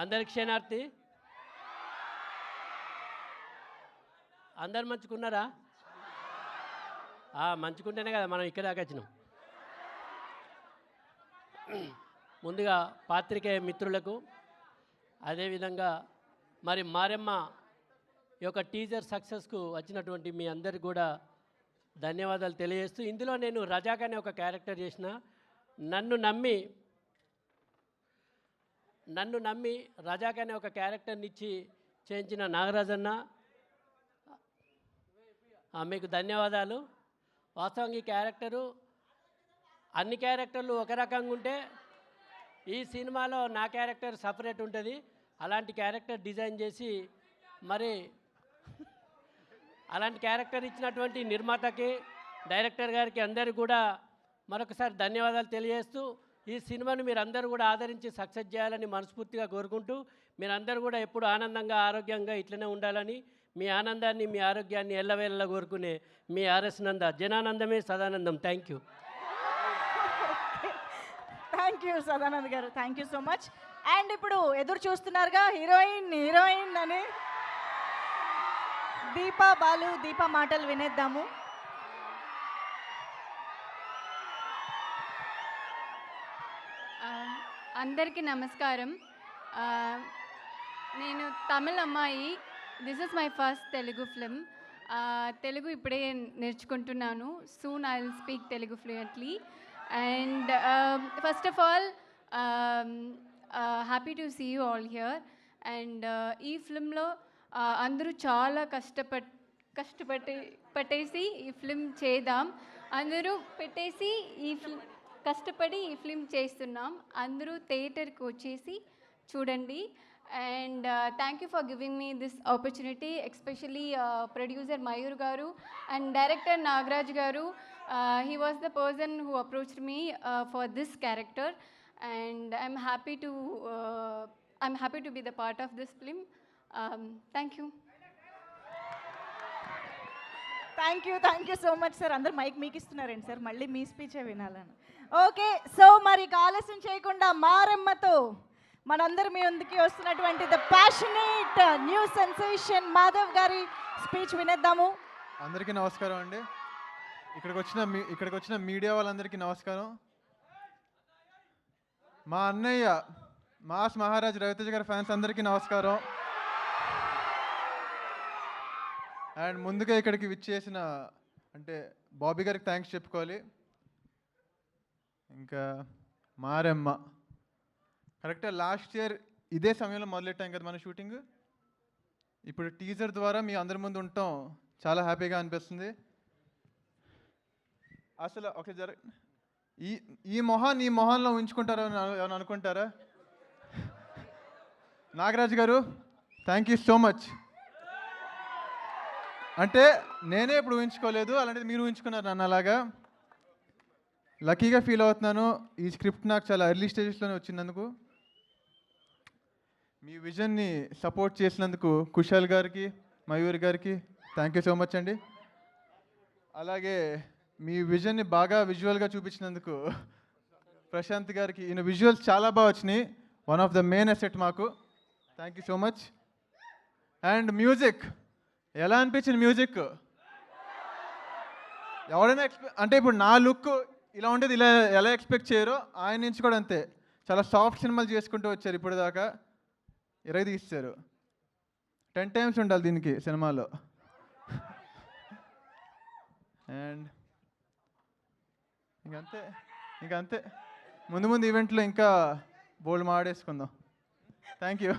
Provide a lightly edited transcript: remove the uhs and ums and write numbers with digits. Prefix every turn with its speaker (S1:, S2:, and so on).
S1: అందరికి క్షణార్థి. అందరు మంచుకున్నారా? మంచుకుంటేనే కదా మనం ఇక్కడ దాకా వచ్చినాం. ముందుగా పాత్రికేయ మిత్రులకు, అదేవిధంగా మరి మారెమ్మ ఈ యొక్క టీజర్ సక్సెస్కు వచ్చినటువంటి మీ అందరికి కూడా ధన్యవాదాలు తెలియజేస్తూ, ఇందులో నేను రజాక్ అనే ఒక క్యారెక్టర్ చేసిన, నన్ను నమ్మి రజాక్ అనే ఒక క్యారెక్టర్ని ఇచ్చి చేయించిన నాగరాజన్న, మీకు ధన్యవాదాలు. వాస్తవంగా ఈ క్యారెక్టరు అన్ని క్యారెక్టర్లు ఒక రకంగా ఉంటే ఈ సినిమాలో నా క్యారెక్టర్ సపరేట్ ఉంటుంది. అలాంటి క్యారెక్టర్ డిజైన్ చేసి మరి అలాంటి క్యారెక్టర్ ఇచ్చినటువంటి నిర్మాతకి, డైరెక్టర్ గారికి అందరికీ కూడా మరొకసారి ధన్యవాదాలు తెలియజేస్తూ, ఈ సినిమాను మీరందరూ కూడా ఆదరించి సక్సెస్ చేయాలని మనస్ఫూర్తిగా కోరుకుంటూ, మీరందరూ కూడా ఎప్పుడు ఆనందంగా ఆరోగ్యంగా ఇట్లనే ఉండాలని, మీ ఆనందాన్ని మీ ఆరోగ్యాన్ని ఎల్లవేళలా కోరుకునే మీ ఆర్ఎస్ నంద. జనానందమే సదానందం. Thank you.
S2: Thank you Sadanand గారు, thank you so much. And ఇప్పుడు ఎదురు చూస్తున్నారుగా హీరోయిన్ అని, దీప మాటలు వినేద్దాము.
S3: అందరికీ నమస్కారం. నేను తమిళ అమ్మాయి. This is my first Telugu film. Telugu ఇప్పుడే నేర్చుకుంటున్నాను. Soon I will speak Telugu fluently. And first of all happy to see you all here. And ఈ ఫిల్మ్లో అందరూ చాలా పట్టేసి ఈ ఫిల్మ్ చేద్దాం. అందరూ పెట్టేసి కష్టపడి ఈ ఫిల్మ్ చేస్తున్నాం. అందరూ థియేటర్కి వచ్చేసి చూడండి. And thank you for giving me this opportunity, especially producer Mayur Garu and director Nagraj Garu. He was the person who approached me for this character, and I'm happy to be the part of this film. Thank you.
S2: Thank you so much sir. అందరు mic మీకు ఇస్తున్నారండి sir, మళ్ళీ మీ స్పీచే వినాలని. Okay, so మరి ఆలస్యం చేయకుండా మారెమ్మతో మనందరి మీ ముందుకి వస్తున్నటువంటి the passionate new sensation Madhav గారి స్పీచ్ వినేద్దాము.
S4: అందరికీ నమస్కారం అండి. ఇక్కడికి వచ్చిన మీడియా వాళ్ళందరికీ నమస్కారం. మా అన్నయ్య మాస్ మహారాజ్ రవితేజ గారి ఫ్యాన్స్ అందరికీ నమస్కారం. అండ్ ముందుగా ఇక్కడికి విచ్చేసిన అంటే బాబీ గారికి థ్యాంక్స్ చెప్పుకోవాలి. ఇంకా మారెమ్మ కరెక్ట్గా లాస్ట్ ఇయర్ ఇదే సమయంలో మొదలెట్టాం కదా మన షూటింగ్. ఇప్పుడు టీజర్ ద్వారా మీ అందరి ముందు ఉండటం చాలా హ్యాపీగా అనిపిస్తుంది. అసలు ఒక ఈ మొహాన్ని ఈ మొహంలో ఉంచుకుంటారో అని అనుకుంటారా? నాగరాజ్ గారు థ్యాంక్ యూ సో మచ్. అంటే నేనే ఇప్పుడు ఊహించుకోలేదు, అలాంటిది మీరు ఊహించుకున్నారు నన్ను. అలాగా లక్కీగా ఫీల్ అవుతున్నాను. ఈ స్క్రిప్ట్ నాకు చాలా ఎర్లీ స్టేజెస్లోనే వచ్చినందుకు, మీ విజన్ని సపోర్ట్ చేసినందుకు కుశాల్ గారికి, మయూర్ గారికి థ్యాంక్ యూ సో మచ్ అండి. అలాగే మీ విజన్ని బాగా విజువల్గా చూపించినందుకు ప్రశాంత్ గారికి, ఈయన విజువల్స్ చాలా బాగా వచ్చినాయి. One of the main asset మాకు. Thank you so much. And music ఎలా అనిపించింది? మ్యూజిక్ ఎవరైనా అంటే ఇప్పుడు నా లుక్ ఇలా ఉండేది, ఇలా ఎలా ఎక్స్పెక్ట్ చేయరో ఆయన నుంచి కూడా అంతే. చాలా సాఫ్ట్ సినిమాలు చేసుకుంటూ వచ్చారు ఇప్పుడు దాకా. 20 తీస్తారు, 10 times ఉండాలి దీనికి సినిమాలో. అండ్ ఇంకంతే ముందు ఈవెంట్లో ఇంకా బోల్డ్ మాడేసుకుందాం. Thank you.